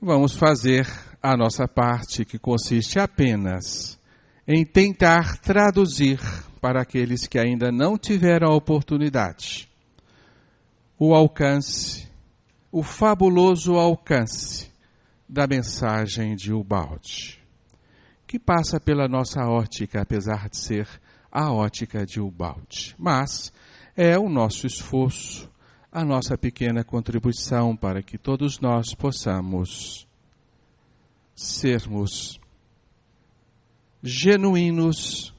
vamos fazer a nossa parte, que consiste apenas em tentar traduzir para aqueles que ainda não tiveram a oportunidade o alcance, o fabuloso alcance da mensagem de Ubaldi, que passa pela nossa ótica, apesar de ser a ótica de Ubaldi. Mas é o nosso esforço, a nossa pequena contribuição para que todos nós possamos sermos genuínos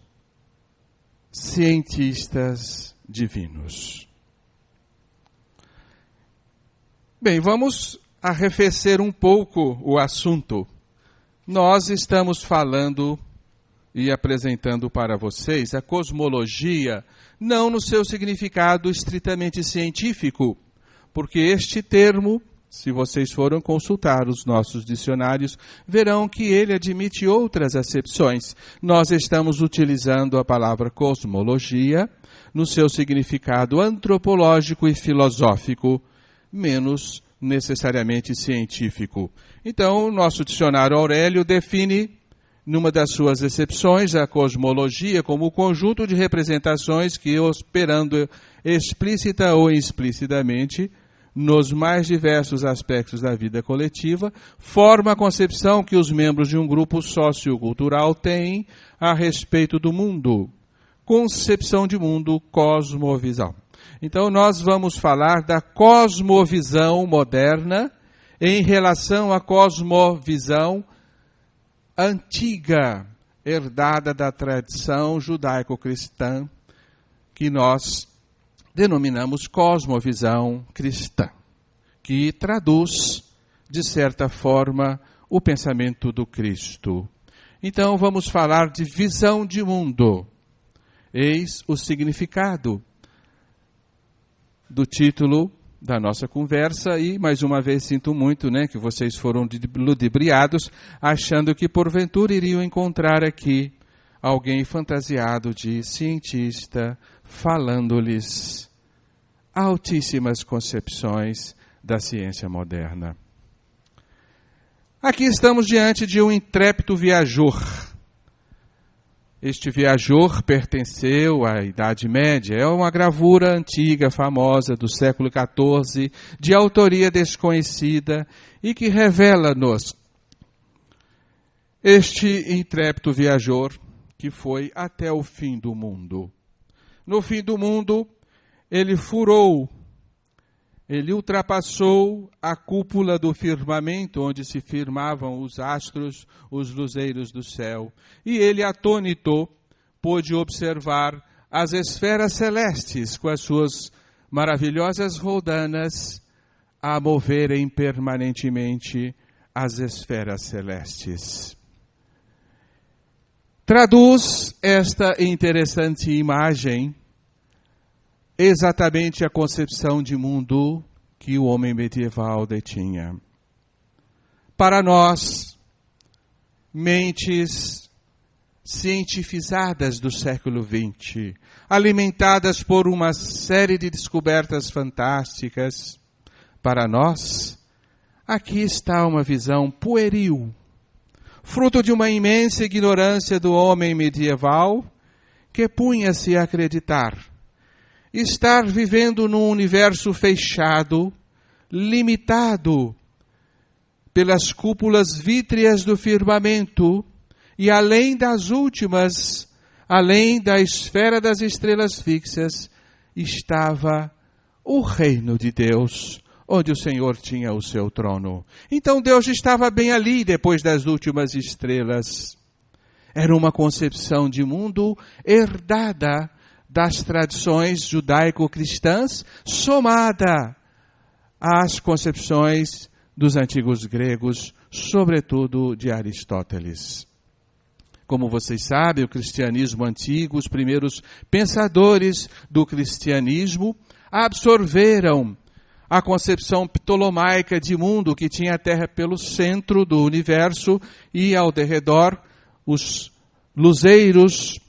cientistas divinos. Bem, vamos arrefecer um pouco o assunto. Nós estamos falando e apresentando para vocês a cosmologia, não no seu significado estritamente científico, porque este termo, se vocês forem consultar os nossos dicionários, verão que ele admite outras acepções. Nós estamos utilizando a palavra cosmologia no seu significado antropológico e filosófico, menos necessariamente científico. Então, o nosso dicionário Aurélio define, numa das suas exceções, a cosmologia como o conjunto de representações que, operando explícita ou explicitamente, nos mais diversos aspectos da vida coletiva, forma a concepção que os membros de um grupo sociocultural têm a respeito do mundo. Concepção de mundo, cosmovisão. Então, nós vamos falar da cosmovisão moderna em relação à cosmovisão antiga, herdada da tradição judaico-cristã, que nós denominamos cosmovisão cristã, que traduz, de certa forma, o pensamento do Cristo. Então, vamos falar de visão de mundo. Eis o significado do título da nossa conversa e, mais uma vez, sinto muito, que vocês foram ludibriados, achando que, porventura, iriam encontrar aqui alguém fantasiado de cientista, falando-lhes altíssimas concepções da ciência moderna. Aqui estamos diante de um intrépido viajor. Este viajor pertenceu à Idade Média. É uma gravura antiga, famosa, do século XIV, de autoria desconhecida e que revela-nos este intrépido viajor que foi até o fim do mundo. No fim do mundo, ele furou, ele ultrapassou a cúpula do firmamento, onde se firmavam os astros, os luzeiros do céu. E ele, atônito, pôde observar as esferas celestes, com as suas maravilhosas roldanas, a moverem permanentemente as esferas celestes. Traduz esta interessante imagem exatamente a concepção de mundo que o homem medieval detinha. Para nós, mentes cientifizadas do século XX, alimentadas por uma série de descobertas fantásticas, para nós, aqui está uma visão pueril, fruto de uma imensa ignorância do homem medieval que punha-se a acreditar estar vivendo num universo fechado, limitado pelas cúpulas vítreas do firmamento e além das últimas, além da esfera das estrelas fixas, estava o reino de Deus, onde o Senhor tinha o seu trono. Então Deus estava bem ali depois das últimas estrelas. Era uma concepção de mundo herdada das tradições judaico-cristãs, somada às concepções dos antigos gregos, sobretudo de Aristóteles. Como vocês sabem, o cristianismo antigo, os primeiros pensadores do cristianismo, absorveram a concepção ptolomaica de mundo que tinha a Terra pelo centro do universo e ao derredor os luzeiros,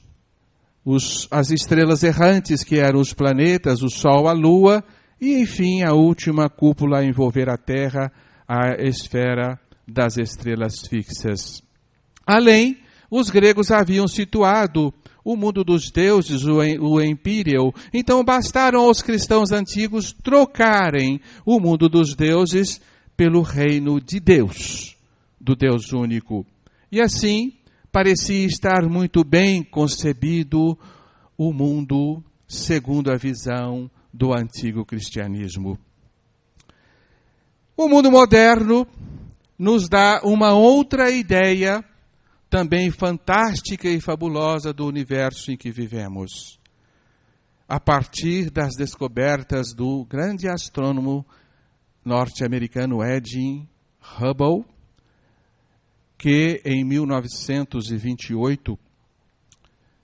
as estrelas errantes, que eram os planetas, o Sol, a Lua, e, enfim, a última cúpula a envolver a Terra, a esfera das estrelas fixas. Além, os gregos haviam situado o mundo dos deuses, o Empíreo. Então bastaram aos cristãos antigos trocarem o mundo dos deuses pelo reino de Deus, do Deus único. E assim, parecia estar muito bem concebido o mundo segundo a visão do antigo cristianismo. O mundo moderno nos dá uma outra ideia, também fantástica e fabulosa, do universo em que vivemos. A partir das descobertas do grande astrônomo norte-americano Edwin Hubble, que em 1928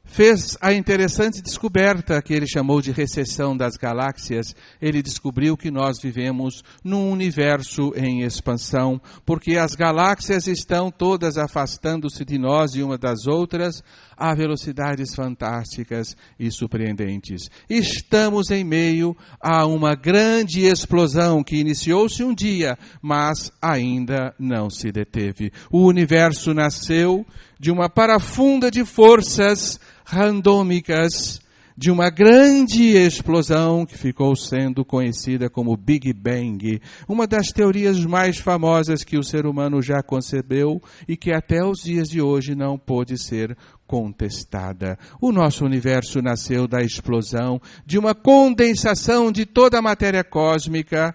fez a interessante descoberta que ele chamou de recessão das galáxias. Ele descobriu que nós vivemos num universo em expansão, porque as galáxias estão todas afastando-se de nós e uma das outras a velocidades fantásticas e surpreendentes. Estamos em meio a uma grande explosão que iniciou-se um dia, mas ainda não se deteve. O universo nasceu de uma parafunda de forças randômicas, de uma grande explosão que ficou sendo conhecida como Big Bang, uma das teorias mais famosas que o ser humano já concebeu e que até os dias de hoje não pôde ser contestada. O nosso universo nasceu da explosão, de uma condensação de toda a matéria cósmica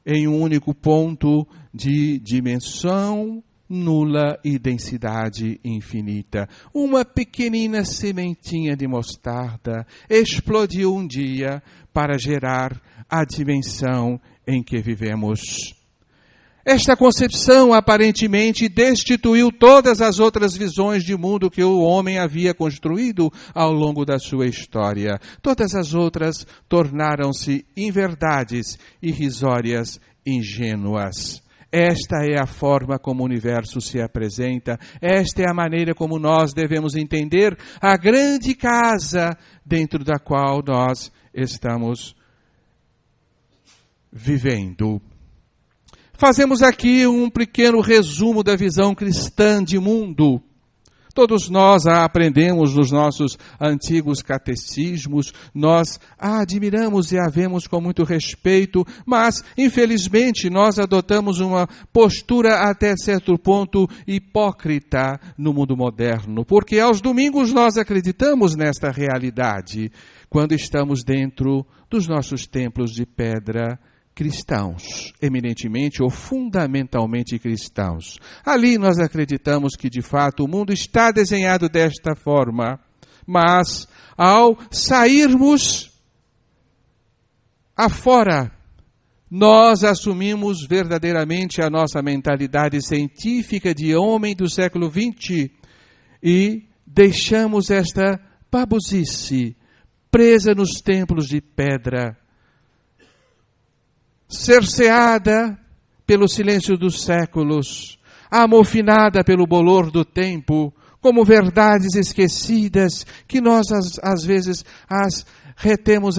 em um único ponto de dimensão nula e densidade infinita. Uma pequenina sementinha de mostarda explodiu um dia para gerar a dimensão em que vivemos. Esta concepção aparentemente destituiu todas as outras visões de mundo que o homem havia construído ao longo da sua história. Todas as outras tornaram-se inverdades, irrisórias, ingênuas. Esta é a forma como o universo se apresenta, esta é a maneira como nós devemos entender a grande casa dentro da qual nós estamos vivendo. Fazemos aqui um pequeno resumo da visão cristã de mundo. Todos nós a aprendemos nos nossos antigos catecismos, nós a admiramos e a vemos com muito respeito, mas, infelizmente, nós adotamos uma postura até certo ponto hipócrita no mundo moderno, porque aos domingos nós acreditamos nesta realidade, quando estamos dentro dos nossos templos de pedra cristãos, eminentemente ou fundamentalmente cristãos. Ali nós acreditamos que, de fato, o mundo está desenhado desta forma, mas ao sairmos afora, nós assumimos verdadeiramente a nossa mentalidade científica de homem do século XX e deixamos esta babuzice presa nos templos de pedra, cerceada pelo silêncio dos séculos, amofinada pelo bolor do tempo, como verdades esquecidas que nós às vezes as retemos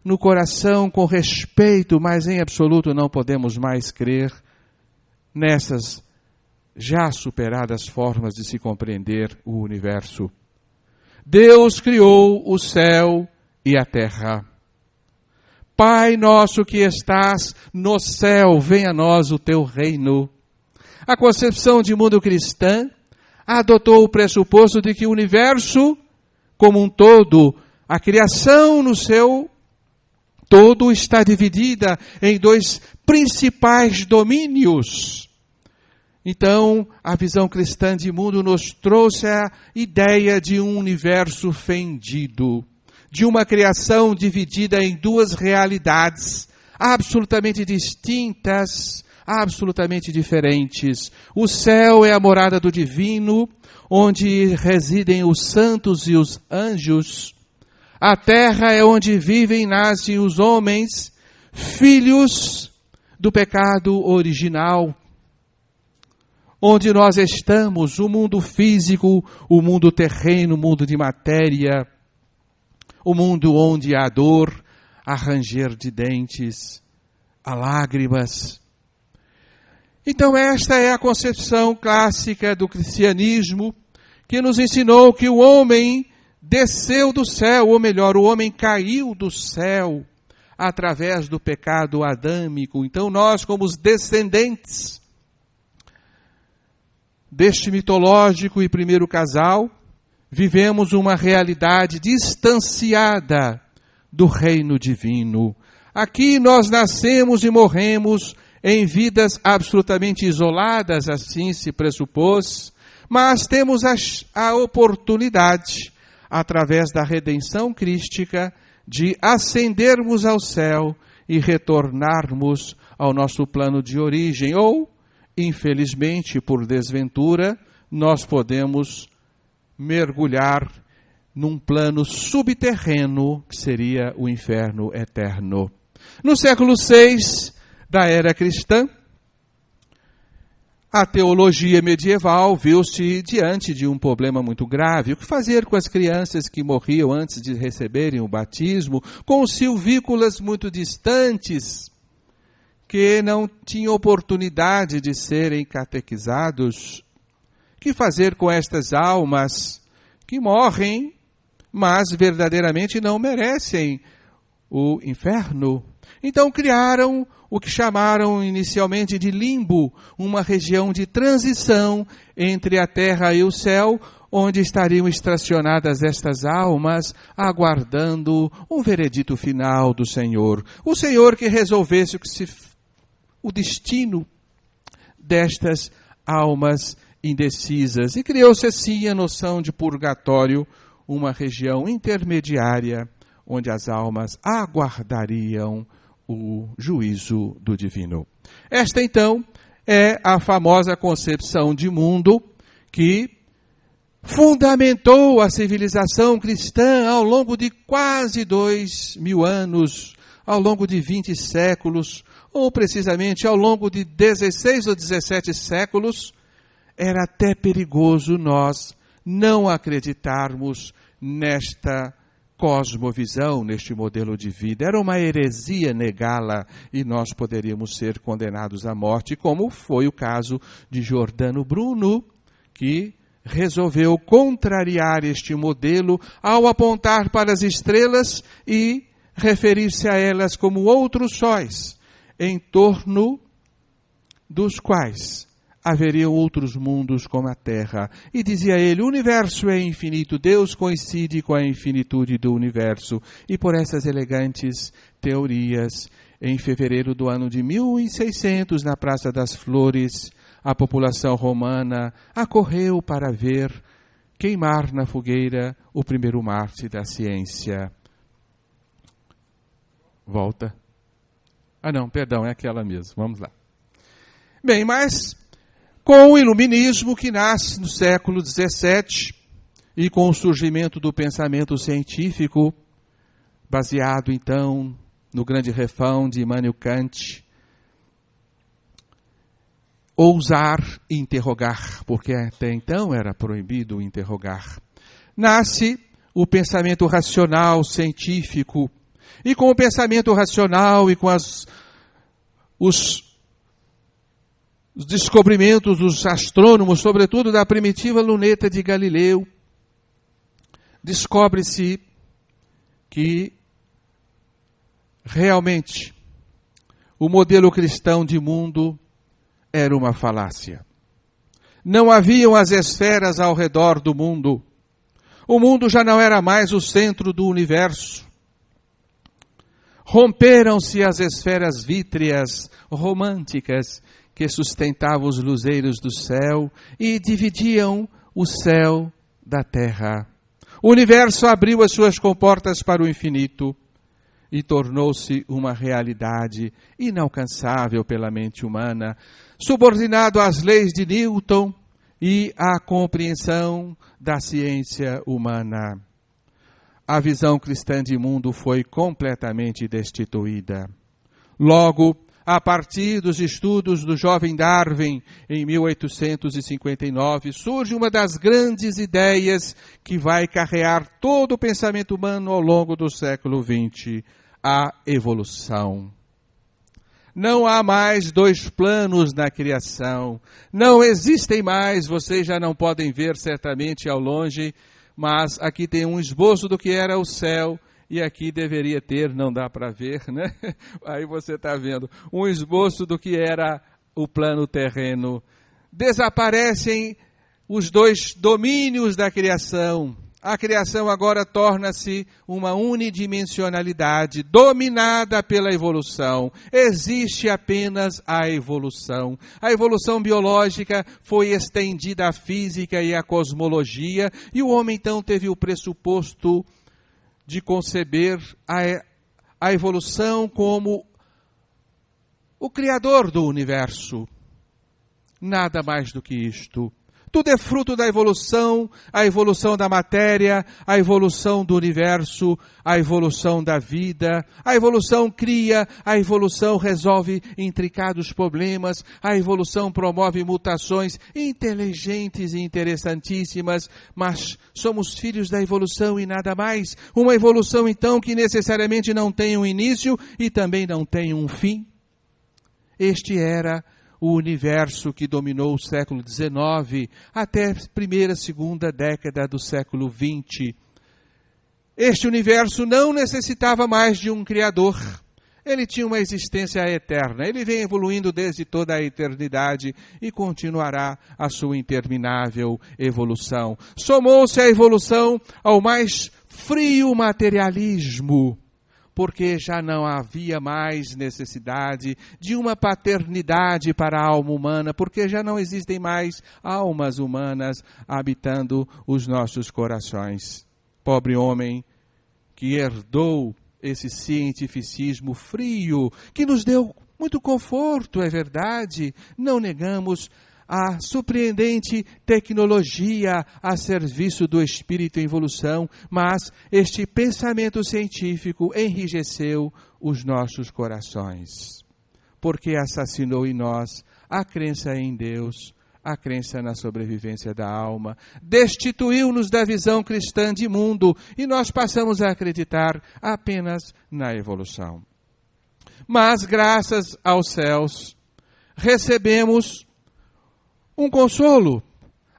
no coração com respeito, mas em absoluto não podemos mais crer nessas já superadas formas de se compreender o universo. Deus criou o céu e a terra. Pai nosso que estás no céu, venha a nós o teu reino. A concepção de mundo cristã adotou o pressuposto de que o universo, como um todo, a criação no seu todo, está dividida em dois principais domínios. Então, a visão cristã de mundo nos trouxe a ideia de um universo fendido, de uma criação dividida em duas realidades absolutamente distintas, absolutamente diferentes. O céu é a morada do divino, onde residem os santos e os anjos. A terra é onde vivem e nascem os homens, filhos do pecado original. Onde nós estamos, o mundo físico, o mundo terreno, o mundo de matéria, o mundo onde há dor, há ranger de dentes, há lágrimas. Então esta é a concepção clássica do cristianismo, que nos ensinou que o homem desceu do céu, ou melhor, o homem caiu do céu através do pecado adâmico. Então nós, como os descendentes deste mitológico e primeiro casal, vivemos uma realidade distanciada do reino divino. Aqui nós nascemos e morremos em vidas absolutamente isoladas, assim se pressupôs, mas temos a oportunidade, através da redenção crística, de ascendermos ao céu e retornarmos ao nosso plano de origem. Ou, infelizmente, por desventura, nós podemos mergulhar num plano subterrâneo, que seria o inferno eterno. No século VI da era cristã, a teologia medieval viu-se diante de um problema muito grave. O que fazer com as crianças que morriam antes de receberem o batismo, com silvícolas muito distantes, que não tinham oportunidade de serem catequizados? O que fazer com estas almas que morrem, mas verdadeiramente não merecem o inferno? Então criaram o que chamaram inicialmente de limbo, uma região de transição entre a terra e o céu, onde estariam estacionadas estas almas, aguardando um veredito final do Senhor. O Senhor que resolvesse o destino destas almas indecisas. E criou-se assim a noção de purgatório, uma região intermediária, onde as almas aguardariam o juízo do divino. Esta, então, é a famosa concepção de mundo que fundamentou a civilização cristã ao longo de quase 2000 anos, ao longo de 20 séculos, ou precisamente ao longo de 16 ou 17 séculos. Era até perigoso nós não acreditarmos nesta cosmovisão, neste modelo de vida. Era uma heresia negá-la e nós poderíamos ser condenados à morte, como foi o caso de Giordano Bruno, que resolveu contrariar este modelo ao apontar para as estrelas e referir-se a elas como outros sóis, em torno dos quais haveriam outros mundos como a Terra. E dizia ele, o universo é infinito, Deus coincide com a infinitude do universo. E por essas elegantes teorias, em fevereiro do ano de 1600, na Praça das Flores, a população romana acorreu para ver queimar na fogueira o primeiro Marte da ciência. Volta. Ah não, perdão, é aquela mesmo. Vamos lá. Bem, mas com o iluminismo que nasce no século XVII e com o surgimento do pensamento científico, baseado então no grande refrão de Immanuel Kant, ousar interrogar, porque até então era proibido interrogar. Nasce o pensamento racional científico, e com o pensamento racional e com os descobrimentos dos astrônomos, sobretudo da primitiva luneta de Galileu, descobre-se que realmente o modelo cristão de mundo era uma falácia. Não haviam as esferas ao redor do mundo. O mundo já não era mais o centro do universo. Romperam-se as esferas vítreas, românticas, que sustentavam os luzeiros do céu e dividiam o céu da terra. O universo abriu as suas comportas para o infinito e tornou-se uma realidade inalcançável pela mente humana, subordinado às leis de Newton e à compreensão da ciência humana. A visão cristã de mundo foi completamente destituída. Logo, a partir dos estudos do jovem Darwin, em 1859, surge uma das grandes ideias que vai carrear todo o pensamento humano ao longo do século XX, a evolução. Não há mais dois planos na criação. Não existem mais, vocês já não podem ver certamente ao longe, mas aqui tem um esboço do que era o céu, e aqui deveria ter, não dá para ver, né? Aí você está vendo, um esboço do que era o plano terreno. Desaparecem os dois domínios da criação. A criação agora torna-se uma unidimensionalidade, dominada pela evolução. Existe apenas a evolução. A evolução biológica foi estendida à física e à cosmologia, e o homem então teve o pressuposto de conceber a evolução como o Criador do universo. Nada mais do que isto. Tudo é fruto da evolução, a evolução da matéria, a evolução do universo, a evolução da vida. A evolução cria, a evolução resolve intricados problemas, a evolução promove mutações inteligentes e interessantíssimas, mas somos filhos da evolução e nada mais. Uma evolução, então, que necessariamente não tem um início e também não tem um fim. Este era o universo que dominou o século XIX até a primeira, segunda década do século XX. Este universo não necessitava mais de um Criador. Ele tinha uma existência eterna. Ele vem evoluindo desde toda a eternidade e continuará a sua interminável evolução. Somou-se a evolução ao mais frio materialismo, porque já não havia mais necessidade de uma paternidade para a alma humana, porque já não existem mais almas humanas habitando os nossos corações. Pobre homem que herdou esse cientificismo frio, que nos deu muito conforto, é verdade, não negamos a surpreendente tecnologia a serviço do espírito em evolução, mas este pensamento científico enrijeceu os nossos corações, porque assassinou em nós a crença em Deus, a crença na sobrevivência da alma, destituiu-nos da visão cristã de mundo e nós passamos a acreditar apenas na evolução. Mas, graças aos céus, recebemos um consolo,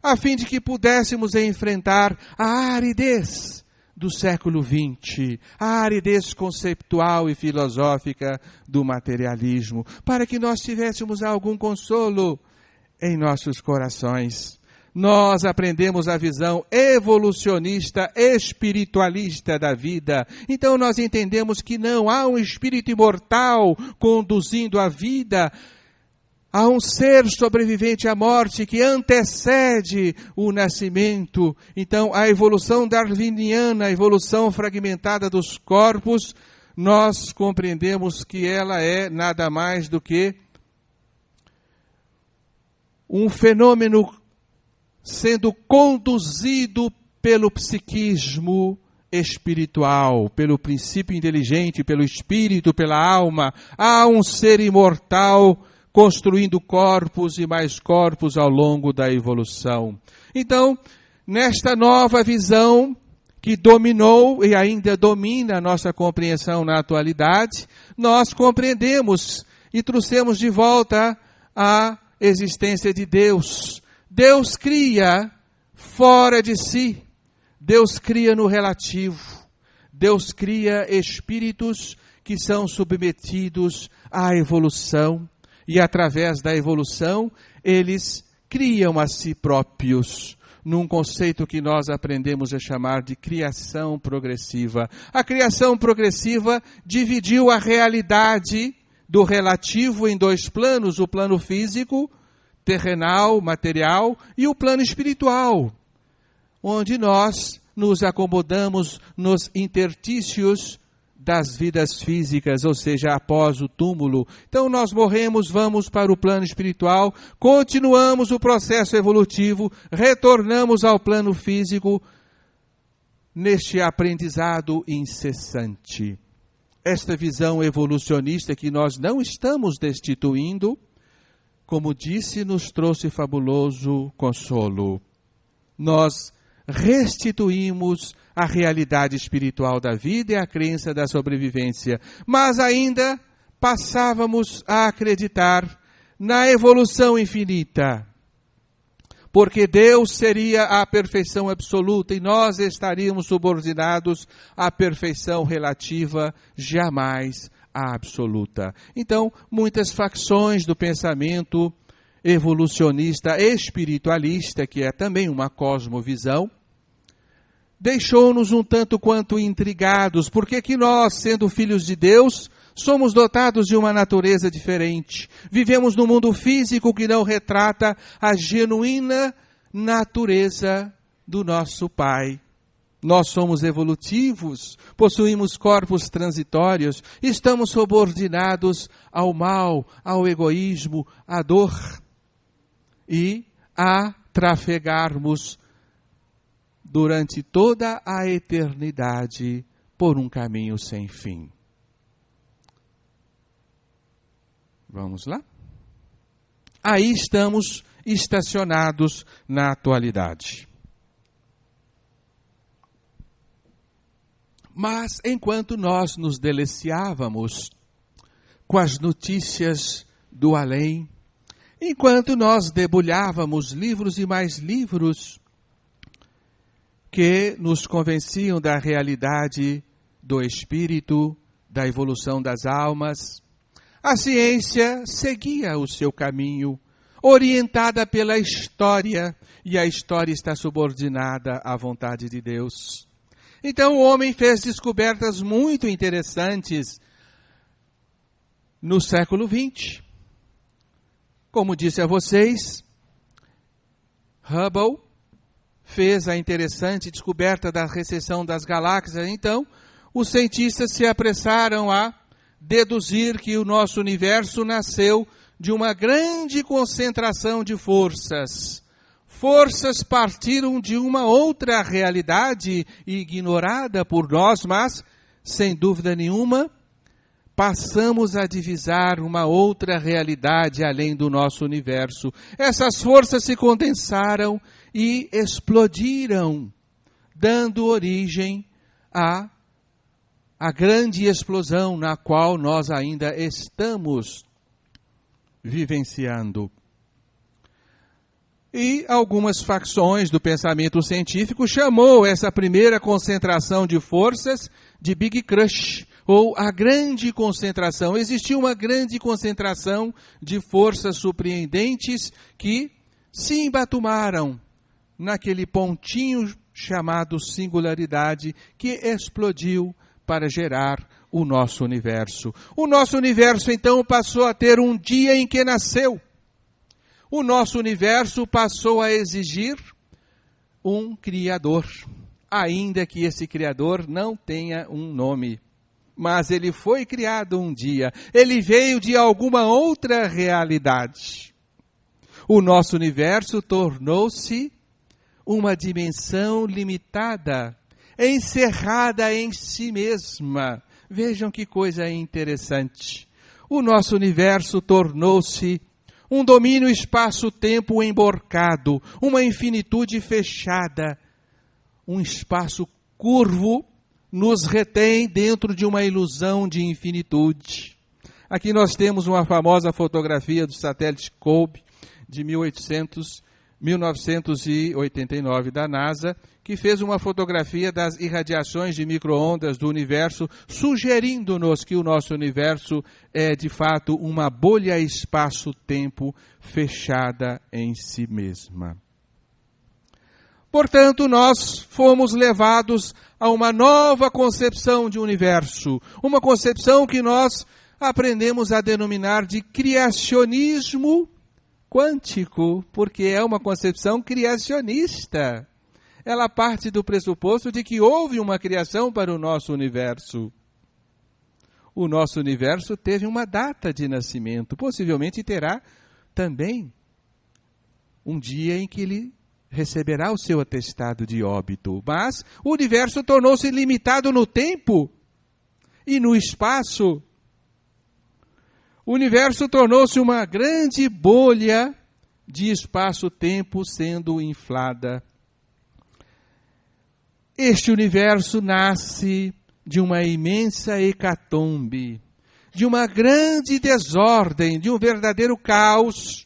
a fim de que pudéssemos enfrentar a aridez do século XX, a aridez conceptual e filosófica do materialismo, para que nós tivéssemos algum consolo em nossos corações. Nós aprendemos a visão evolucionista, espiritualista da vida. Então nós entendemos que não há um espírito imortal conduzindo a vida. Há um ser sobrevivente à morte que antecede o nascimento. Então, a evolução darwiniana, a evolução fragmentada dos corpos, nós compreendemos que ela é nada mais do que um fenômeno sendo conduzido pelo psiquismo espiritual, pelo princípio inteligente, pelo espírito, pela alma. Há um ser imortal construindo corpos e mais corpos ao longo da evolução. Então, nesta nova visão que dominou e ainda domina a nossa compreensão na atualidade, nós compreendemos e trouxemos de volta a existência de Deus. Deus cria fora de si, Deus cria no relativo, Deus cria espíritos que são submetidos à evolução, e através da evolução, eles criam a si próprios, num conceito que nós aprendemos a chamar de criação progressiva. A criação progressiva dividiu a realidade do relativo em dois planos, o plano físico, terrenal, material, e o plano espiritual, onde nós nos acomodamos nos intertícios das vidas físicas, ou seja, após o túmulo. Então nós morremos, vamos para o plano espiritual, continuamos o processo evolutivo, retornamos ao plano físico, neste aprendizado incessante. Esta visão evolucionista que nós não estamos destituindo, como disse, nos trouxe fabuloso consolo. Nós restituímos a realidade espiritual da vida e a crença da sobrevivência. Mas ainda passávamos a acreditar na evolução infinita, porque Deus seria a perfeição absoluta e nós estaríamos subordinados à perfeição relativa, jamais à absoluta. Então, muitas facções do pensamento evolucionista espiritualista, que é também uma cosmovisão, deixou-nos um tanto quanto intrigados, porque que nós, sendo filhos de Deus, somos dotados de uma natureza diferente. Vivemos num mundo físico que não retrata a genuína natureza do nosso Pai. Nós somos evolutivos, possuímos corpos transitórios, estamos subordinados ao mal, ao egoísmo, à dor e a trafegarmos durante toda a eternidade por um caminho sem fim. Vamos lá? Aí estamos estacionados na atualidade. Mas enquanto nós nos deliciávamos com as notícias do além, enquanto nós debulhávamos livros e mais livros que nos convenciam da realidade do espírito, da evolução das almas, a ciência seguia o seu caminho, orientada pela história, e a história está subordinada à vontade de Deus. Então o homem fez descobertas muito interessantes no século XX. Como disse a vocês, Hubble fez a interessante descoberta da recessão das galáxias. Então, os cientistas se apressaram a deduzir que o nosso universo nasceu de uma grande concentração de forças. Forças partiram de uma outra realidade ignorada por nós, mas, sem dúvida nenhuma, passamos a divisar uma outra realidade além do nosso universo. Essas forças se condensaram e explodiram, dando origem à grande explosão na qual nós ainda estamos vivenciando. E algumas facções do pensamento científico chamou essa primeira concentração de forças de Big Crush, ou a grande concentração. Existiu uma grande concentração de forças surpreendentes que se embatumaram naquele pontinho chamado singularidade, que explodiu para gerar o nosso universo. O nosso universo, então, passou a ter um dia em que nasceu. O nosso universo passou a exigir um Criador, ainda que esse Criador não tenha um nome. Mas ele foi criado um dia. Ele veio de alguma outra realidade. O nosso universo tornou-se uma dimensão limitada, encerrada em si mesma. Vejam que coisa interessante. O nosso universo tornou-se um domínio espaço-tempo emborcado, uma infinitude fechada, um espaço curvo nos retém dentro de uma ilusão de infinitude. Aqui nós temos uma famosa fotografia do satélite COBE de 1989 da NASA, que fez uma fotografia das irradiações de micro-ondas do universo, sugerindo-nos que o nosso universo é, de fato, uma bolha espaço-tempo fechada em si mesma. Portanto, nós fomos levados a uma nova concepção de universo, uma concepção que nós aprendemos a denominar de criacionismo quântico, porque é uma concepção criacionista. Ela parte do pressuposto de que houve uma criação para o nosso universo. O nosso universo teve uma data de nascimento, possivelmente terá também um dia em que ele receberá o seu atestado de óbito. Mas o universo tornou-se limitado no tempo e no espaço. O universo tornou-se uma grande bolha de espaço-tempo sendo inflada. Este universo nasce de uma imensa hecatombe, de uma grande desordem, de um verdadeiro caos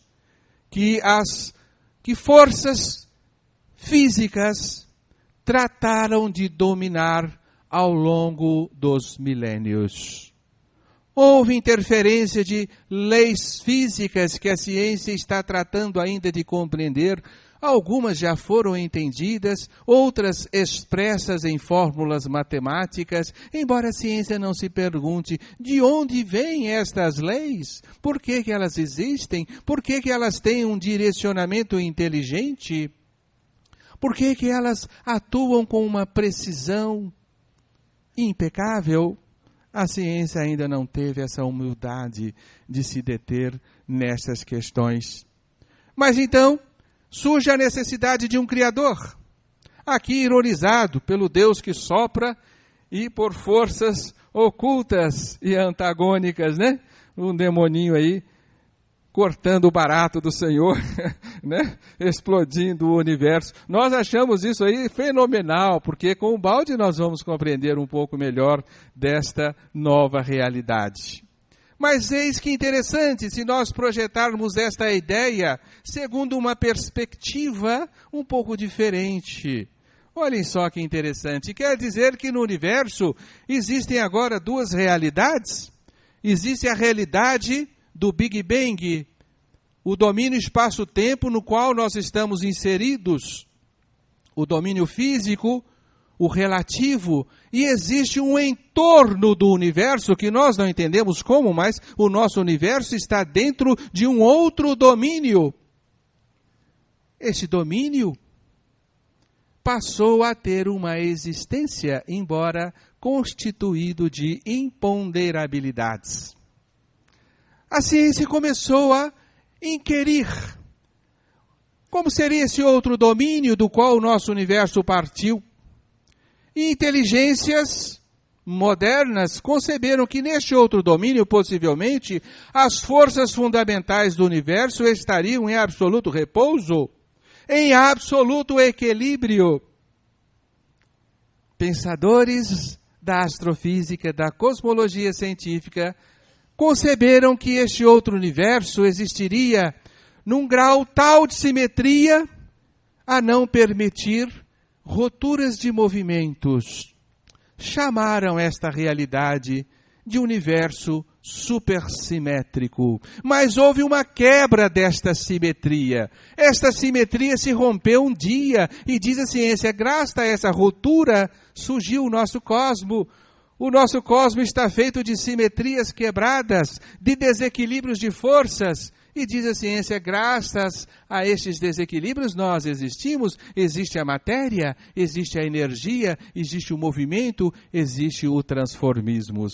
que forças físicas trataram de dominar ao longo dos milênios. Houve interferência de leis físicas que a ciência está tratando ainda de compreender. Algumas já foram entendidas, outras expressas em fórmulas matemáticas, embora a ciência não se pergunte de onde vêm estas leis, por que elas existem, por que elas têm um direcionamento inteligente, por que elas atuam com uma precisão impecável. A ciência ainda não teve essa humildade de se deter nessas questões. Mas então surge a necessidade de um Criador, aqui ironizado pelo Deus que sopra e por forças ocultas e antagônicas, né? Um demoninho aí cortando o barato do Senhor, né? Explodindo o universo. Nós achamos isso aí fenomenal, porque com o balde nós vamos compreender um pouco melhor desta nova realidade. Mas eis que interessante, se nós projetarmos esta ideia segundo uma perspectiva um pouco diferente. Olhem só que interessante. Quer dizer que no universo existem agora duas realidades? Existe a realidade do Big Bang, o domínio espaço-tempo no qual nós estamos inseridos, o domínio físico, o relativo, e existe um entorno do universo que nós não entendemos como, mas o nosso universo está dentro de um outro domínio. Esse domínio passou a ter uma existência, embora constituído de imponderabilidades. A ciência começou a inquirir como seria esse outro domínio do qual o nosso universo partiu. E inteligências modernas conceberam que neste outro domínio, possivelmente, as forças fundamentais do universo estariam em absoluto repouso, em absoluto equilíbrio. Pensadores da astrofísica, da cosmologia científica, conceberam que este outro universo existiria num grau tal de simetria a não permitir roturas de movimentos. Chamaram esta realidade de universo supersimétrico. Mas houve uma quebra desta simetria. Esta simetria se rompeu um dia e diz a ciência, graças a essa ruptura surgiu o nosso cosmo. O nosso cosmo está feito de simetrias quebradas, de desequilíbrios de forças. E diz a ciência, graças a estes desequilíbrios nós existimos, existe a matéria, existe a energia, existe o movimento, existe o transformismo.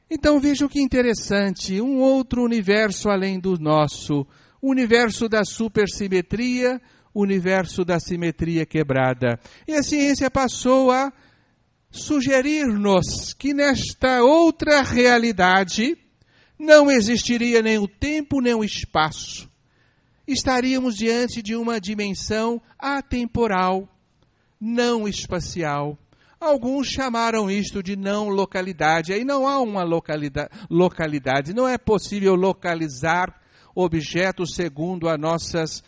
Então vejam que interessante, um outro universo além do nosso, o universo da supersimetria, o universo da simetria quebrada. E a ciência passou a sugerir-nos que nesta outra realidade não existiria nem o tempo nem o espaço. Estaríamos diante de uma dimensão atemporal, não espacial. Alguns chamaram isto de não localidade. Aí não há uma localidade. Não é possível localizar objetos segundo as nossas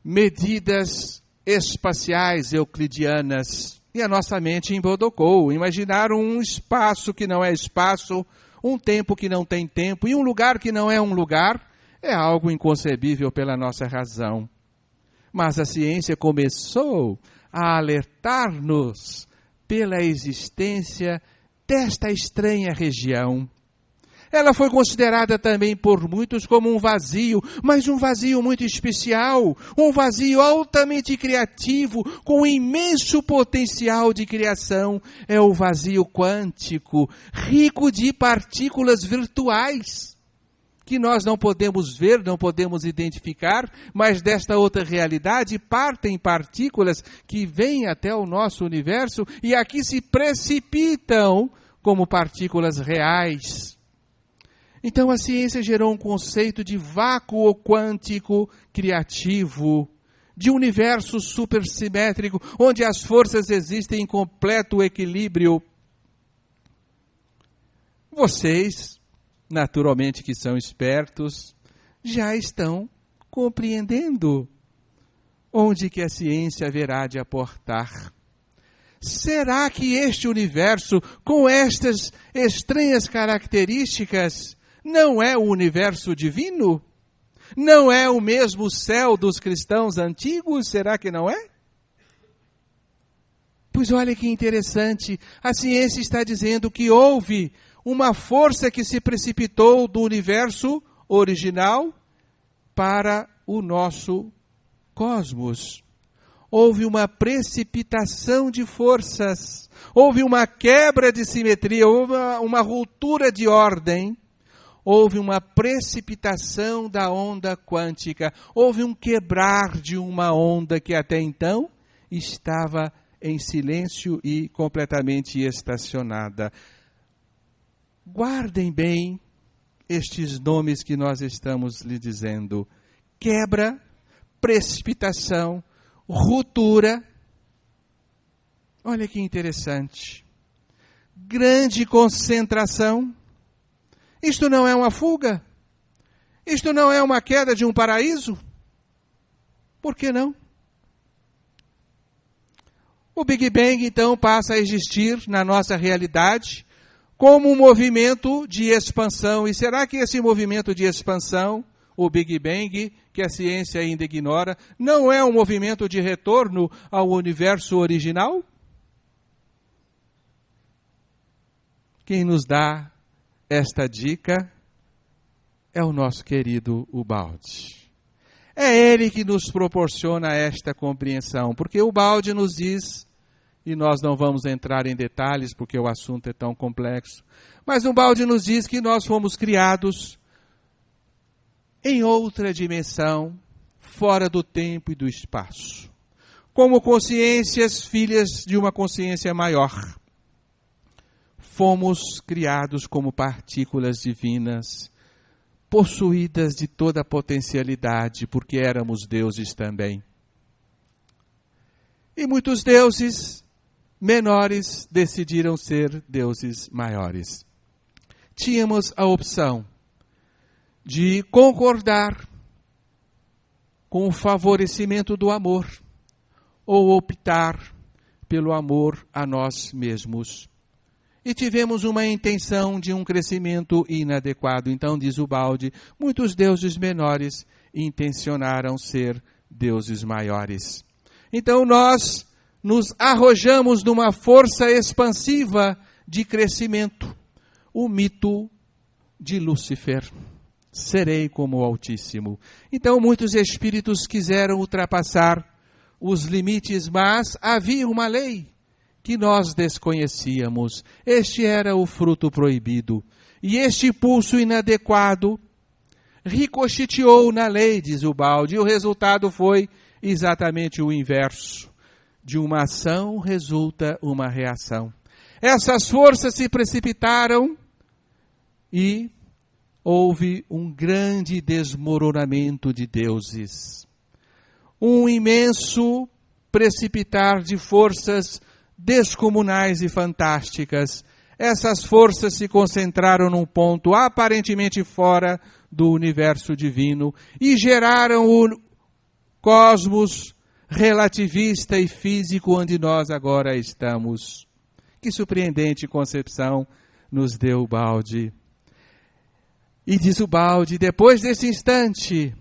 medidas espaciais euclidianas. E a nossa mente embodocou. Imaginaram um espaço que não é espaço, um tempo que não tem tempo, e um lugar que não é um lugar. É algo inconcebível pela nossa razão. Mas a ciência começou a alertar-nos pela existência desta estranha região. Ela foi considerada também por muitos como um vazio, mas um vazio muito especial, um vazio altamente criativo, com imenso potencial de criação. É o vazio quântico, rico de partículas virtuais, que nós não podemos ver, não podemos identificar, mas desta outra realidade partem partículas que vêm até o nosso universo e aqui se precipitam como partículas reais. Então a ciência gerou um conceito de vácuo quântico criativo, de universo supersimétrico, onde as forças existem em completo equilíbrio. Vocês, naturalmente que são espertos, já estão compreendendo onde que a ciência haverá de aportar. Será que este universo, com estas estranhas características, não é o universo divino? Não é o mesmo céu dos cristãos antigos? Será que não é? Pois olha que interessante, a ciência está dizendo que houve uma força que se precipitou do universo original para o nosso cosmos. Houve uma precipitação de forças, houve uma quebra de simetria, houve uma ruptura de ordem, houve uma precipitação da onda quântica, houve um quebrar de uma onda que até então estava em silêncio e completamente estacionada. Guardem bem estes nomes que nós estamos lhe dizendo: quebra, precipitação, ruptura. Olha que interessante. Grande concentração. Isto não é uma fuga? Isto não é uma queda de um paraíso? Por que não? O Big Bang, então, passa a existir na nossa realidade como um movimento de expansão. E será que esse movimento de expansão, o Big Bang, que a ciência ainda ignora, não é um movimento de retorno ao universo original? Quem nos dá esta dica é o nosso querido Ubaldi. É ele que nos proporciona esta compreensão, porque Ubaldi nos diz, e nós não vamos entrar em detalhes porque o assunto é tão complexo, mas Ubaldi nos diz que nós fomos criados em outra dimensão, fora do tempo e do espaço, como consciências filhas de uma consciência maior. Fomos criados como partículas divinas, possuídas de toda a potencialidade, porque éramos deuses também. E muitos deuses menores decidiram ser deuses maiores. Tínhamos a opção de concordar com o favorecimento do amor, ou optar pelo amor a nós mesmos. E tivemos uma intenção de um crescimento inadequado. Então, diz Ubaldi, muitos deuses menores intencionaram ser deuses maiores. Então, nós nos arrojamos numa força expansiva de crescimento. O mito de Lúcifer. Serei como o Altíssimo. Então, muitos espíritos quiseram ultrapassar os limites, mas havia uma lei que nós desconhecíamos. Este era o fruto proibido. E este impulso inadequado ricocheteou na lei, diz Ubaldi, e o resultado foi exatamente o inverso. De uma ação resulta uma reação. Essas forças se precipitaram e houve um grande desmoronamento de deuses. Um imenso precipitar de forças descomunais e fantásticas. Essas forças se concentraram num ponto aparentemente fora do universo divino e geraram o cosmos relativista e físico onde nós agora estamos. Que surpreendente concepção nos deu Ubaldi. E diz Ubaldi, depois desse instante,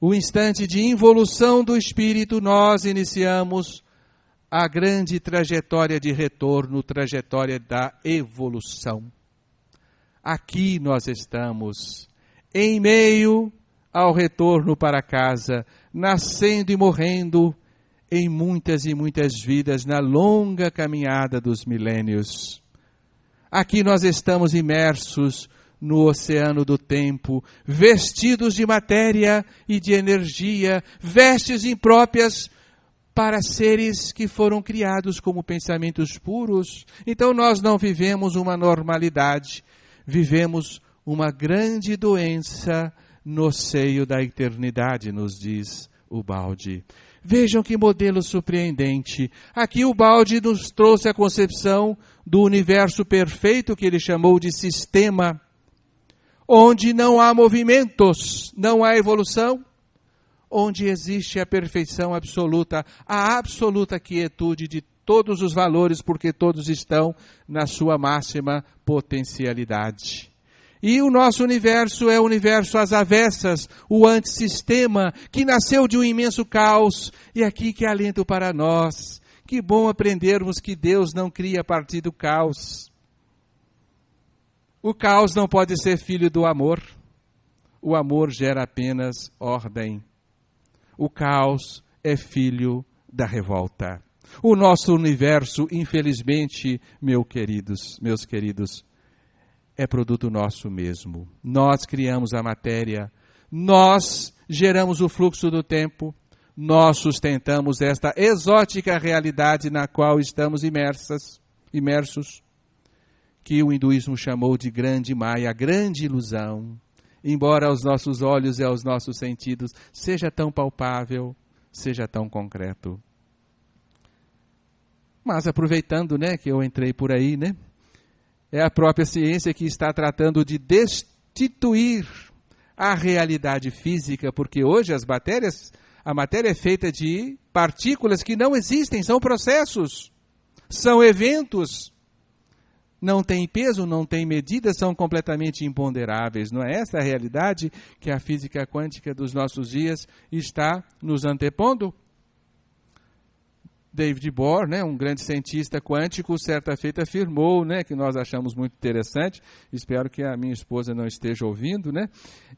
o instante de involução do espírito, nós iniciamos a grande trajetória de retorno, trajetória da evolução. Aqui nós estamos, em meio ao retorno para casa, nascendo e morrendo em muitas e muitas vidas na longa caminhada dos milênios. Aqui nós estamos imersos no oceano do tempo, vestidos de matéria e de energia, vestes impróprias para seres que foram criados como pensamentos puros. Então nós não vivemos uma normalidade, vivemos uma grande doença no seio da eternidade, nos diz Ubaldi. Vejam que modelo surpreendente. Aqui Ubaldi nos trouxe a concepção do universo perfeito que ele chamou de sistema, onde não há movimentos, não há evolução, onde existe a perfeição absoluta, a absoluta quietude de todos os valores, porque todos estão na sua máxima potencialidade. E o nosso universo é o universo às avessas, o antissistema, que nasceu de um imenso caos, e aqui que alento para nós. Que bom aprendermos que Deus não cria a partir do caos. O caos não pode ser filho do amor. O amor gera apenas ordem. O caos é filho da revolta. O nosso universo, infelizmente, meus queridos, é produto nosso mesmo. Nós criamos a matéria, nós geramos o fluxo do tempo, nós sustentamos esta exótica realidade na qual estamos imersos, que o hinduísmo chamou de grande Maya, grande ilusão. Embora aos nossos olhos e aos nossos sentidos seja tão palpável, seja tão concreto. Mas aproveitando, que eu entrei por aí, é a própria ciência que está tratando de destituir a realidade física, porque hoje a matéria é feita de partículas que não existem, são processos, são eventos. Não tem peso, não tem medida, são completamente imponderáveis. Não é essa a realidade que a física quântica dos nossos dias está nos antepondo? David Bohr, um grande cientista quântico, certa feita afirmou, que nós achamos muito interessante, espero que a minha esposa não esteja ouvindo,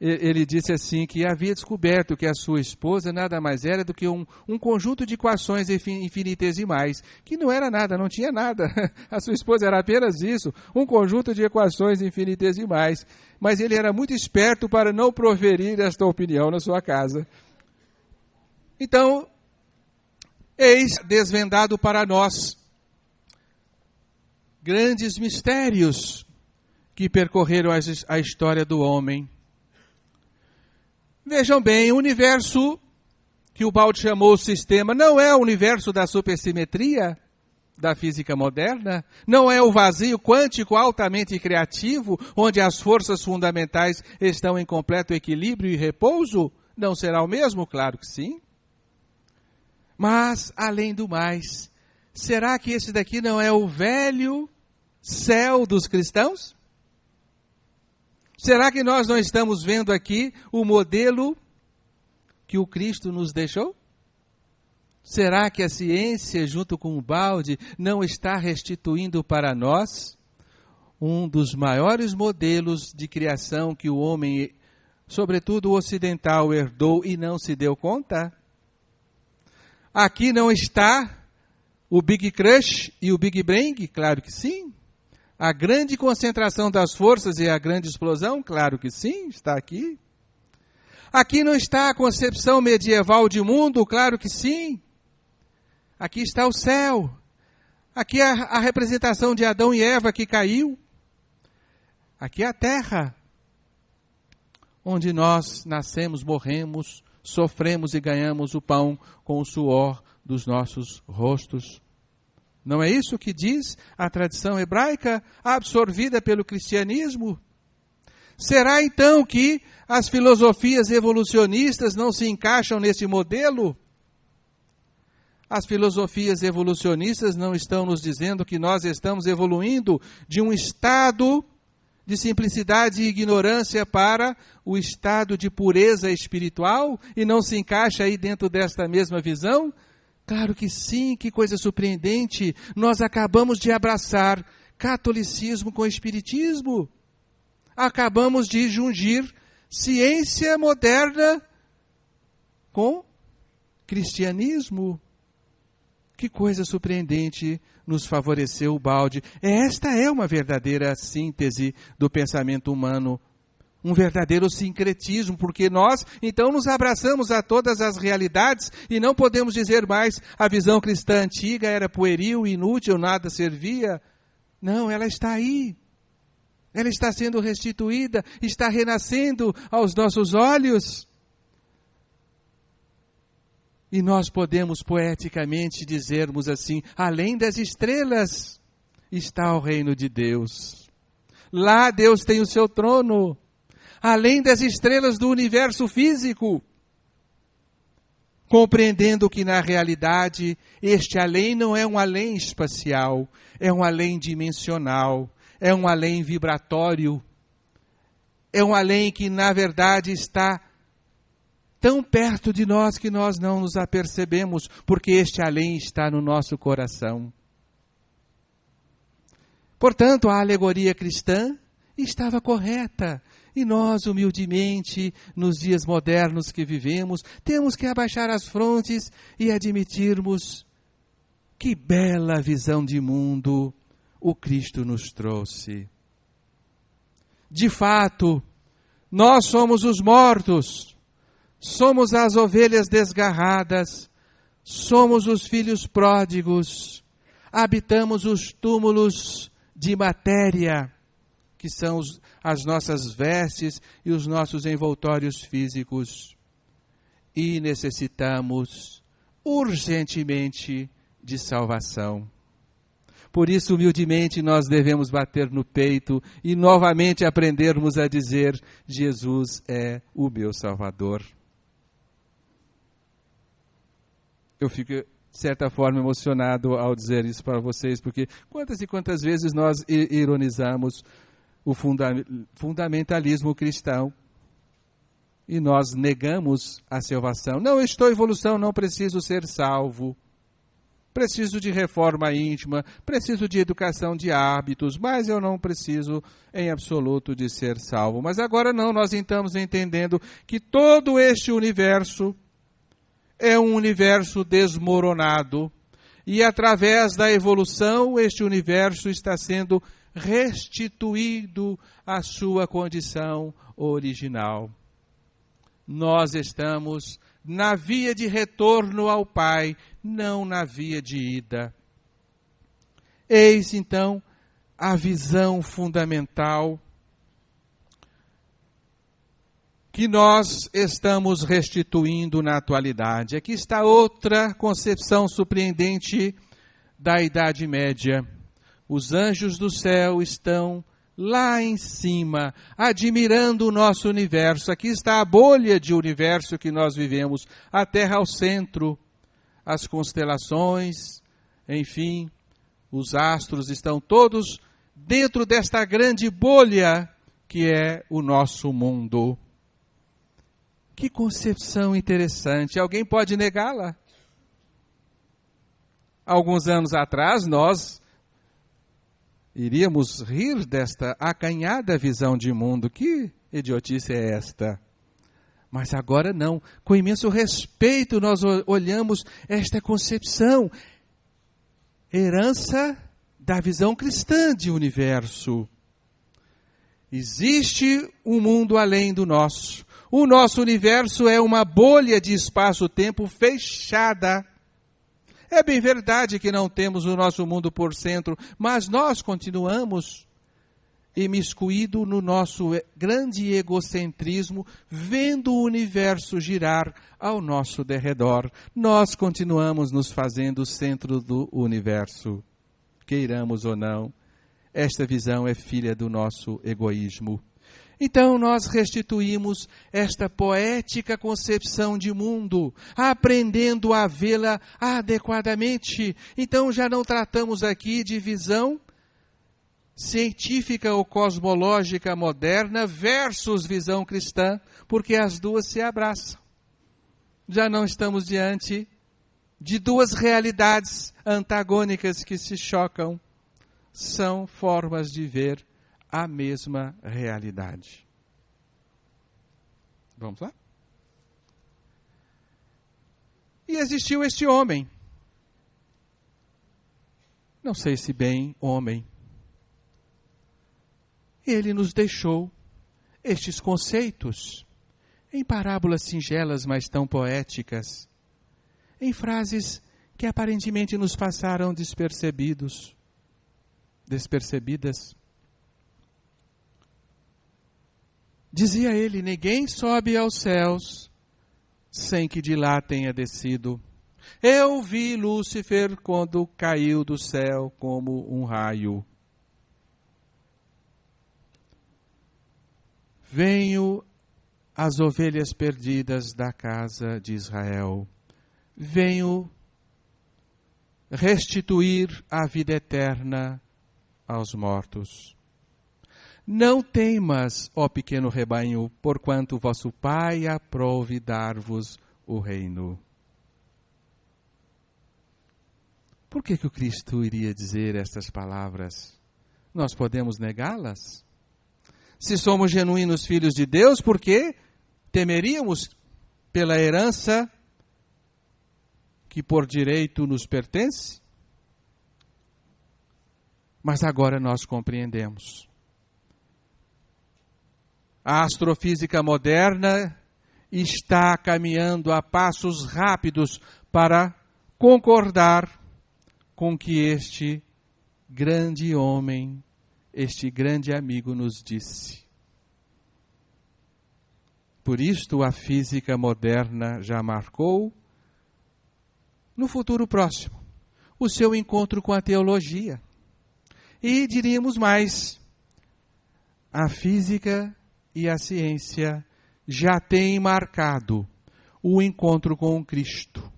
Ele disse assim, que havia descoberto que a sua esposa nada mais era do que um conjunto de equações infinitesimais, que não era nada, não tinha nada. A sua esposa era apenas isso, um conjunto de equações infinitesimais. Mas ele era muito esperto para não proferir esta opinião na sua casa. Então, eis desvendado para nós grandes mistérios que percorreram a história do homem. Vejam bem, o universo que o Baldi chamou o sistema não é o universo da supersimetria da física moderna, não é o vazio quântico altamente criativo, onde as forças fundamentais estão em completo equilíbrio e repouso. Não será o mesmo? Claro que sim. Mas, além do mais, será que esse daqui não é o velho céu dos cristãos? Será que nós não estamos vendo aqui o modelo que o Cristo nos deixou? Será que a ciência, junto com o Baldi, não está restituindo para nós um dos maiores modelos de criação que o homem, sobretudo o ocidental, herdou e não se deu conta? Aqui não está o Big Crush e o Big Bang? Claro que sim. A grande concentração das forças e a grande explosão? Claro que sim, está aqui. Aqui não está a concepção medieval de mundo? Claro que sim. Aqui está o céu. Aqui é a representação de Adão e Eva que caiu. Aqui é a terra, onde nós nascemos, morremos, sofremos e ganhamos o pão com o suor dos nossos rostos. Não é isso que diz a tradição hebraica absorvida pelo cristianismo? Será então que as filosofias evolucionistas não se encaixam nesse modelo? As filosofias evolucionistas não estão nos dizendo que nós estamos evoluindo de um estado de simplicidade e ignorância para o estado de pureza espiritual e não se encaixa aí dentro desta mesma visão? Claro que sim, que coisa surpreendente. Nós acabamos de abraçar catolicismo com espiritismo. Acabamos de jungir ciência moderna com cristianismo. Que coisa surpreendente nos favoreceu o Baldi. Esta é uma verdadeira síntese do pensamento humano, um verdadeiro sincretismo, porque nós, então, nos abraçamos a todas as realidades e não podemos dizer mais a visão cristã antiga era pueril, inútil, nada servia. Não, ela está aí. Ela está sendo restituída, está renascendo aos nossos olhos. E nós podemos poeticamente dizermos assim, além das estrelas, está o reino de Deus. Lá Deus tem o seu trono, além das estrelas do universo físico. Compreendendo que na realidade este além não é um além espacial, é um além dimensional, é um além vibratório, é um além que na verdade está tão perto de nós que nós não nos apercebemos, porque este além está no nosso coração. Portanto, a alegoria cristã estava correta. E nós, humildemente, nos dias modernos que vivemos, temos que abaixar as frontes e admitirmos que bela visão de mundo o Cristo nos trouxe. De fato, nós somos os mortos, somos as ovelhas desgarradas, somos os filhos pródigos, habitamos os túmulos de matéria, que são as nossas vestes e os nossos envoltórios físicos. E necessitamos urgentemente de salvação. Por isso, humildemente, nós devemos bater no peito e novamente aprendermos a dizer: Jesus é o meu Salvador. Eu fico, de certa forma, emocionado ao dizer isso para vocês, porque quantas e quantas vezes nós ironizamos o fundamentalismo cristão e nós negamos a salvação. Não, eu estou em evolução, não preciso ser salvo. Preciso de reforma íntima, preciso de educação de hábitos, mas eu não preciso em absoluto de ser salvo. Mas agora não, nós estamos entendendo que todo este universo é um universo desmoronado e através da evolução este universo está sendo restituído à sua condição original. Nós estamos na via de retorno ao Pai, não na via de ida. Eis então a visão fundamental que nós estamos restituindo na atualidade. Aqui está outra concepção surpreendente da Idade Média. Os anjos do céu estão lá em cima, admirando o nosso universo. Aqui está a bolha de universo que nós vivemos, a Terra ao centro, as constelações, enfim, os astros estão todos dentro desta grande bolha que é o nosso mundo. Que concepção interessante. Alguém pode negá-la? Alguns anos atrás, nós iríamos rir desta acanhada visão de mundo. Que idiotice é esta? Mas agora não. Com imenso respeito nós olhamos esta concepção. Herança da visão cristã de universo. Existe um mundo além do nosso. O nosso universo é uma bolha de espaço-tempo fechada. É bem verdade que não temos o nosso mundo por centro, mas nós continuamos imiscuídos no nosso grande egocentrismo, vendo o universo girar ao nosso derredor. Nós continuamos nos fazendo o centro do universo. Queiramos ou não, esta visão é filha do nosso egoísmo. Então nós restituímos esta poética concepção de mundo, aprendendo a vê-la adequadamente. Então já não tratamos aqui de visão científica ou cosmológica moderna versus visão cristã, porque as duas se abraçam. Já não estamos diante de duas realidades antagônicas que se chocam. São formas de ver a mesma realidade. Vamos lá? E existiu este homem. Não sei se bem homem. Ele nos deixou estes conceitos em parábolas singelas, mas tão poéticas, em frases que aparentemente nos passaram despercebidas. Dizia ele: ninguém sobe aos céus sem que de lá tenha descido. Eu vi Lúcifer quando caiu do céu como um raio. Venho as ovelhas perdidas da casa de Israel. Venho restituir a vida eterna aos mortos. Não temas, ó pequeno rebanho, porquanto vosso Pai aprove dar-vos o reino. Por que o Cristo iria dizer estas palavras? Nós podemos negá-las? Se somos genuínos filhos de Deus, por que temeríamos pela herança que por direito nos pertence? Mas agora nós compreendemos. A astrofísica moderna está caminhando a passos rápidos para concordar com que este grande homem, este grande amigo nos disse. Por isto a física moderna já marcou, no futuro próximo, o seu encontro com a teologia. E diríamos mais, a física e a ciência já têm marcado o encontro com o Cristo.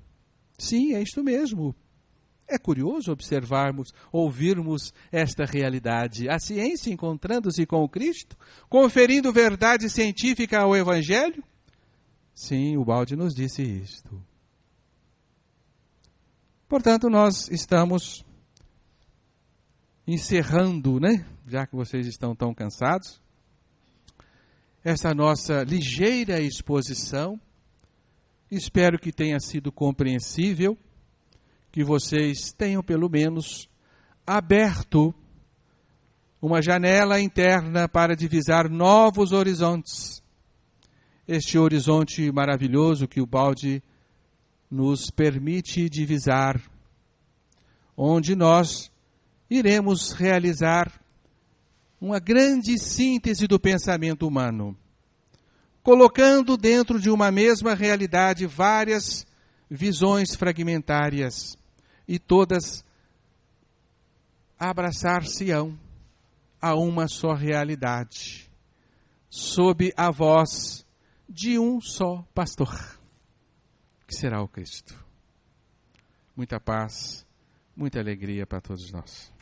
Sim, é isto mesmo. É curioso observarmos, ouvirmos esta realidade. A ciência encontrando-se com o Cristo, conferindo verdade científica ao Evangelho. Sim, o Baldi nos disse isto. Portanto, nós estamos encerrando, já que vocês estão tão cansados, essa nossa ligeira exposição. Espero que tenha sido compreensível, que vocês tenham pelo menos aberto uma janela interna para divisar novos horizontes. Este horizonte maravilhoso que o Baldi nos permite divisar, onde nós iremos realizar uma grande síntese do pensamento humano, colocando dentro de uma mesma realidade várias visões fragmentárias, e todas abraçar-se-ão a uma só realidade, sob a voz de um só pastor, que será o Cristo. Muita paz, muita alegria para todos nós.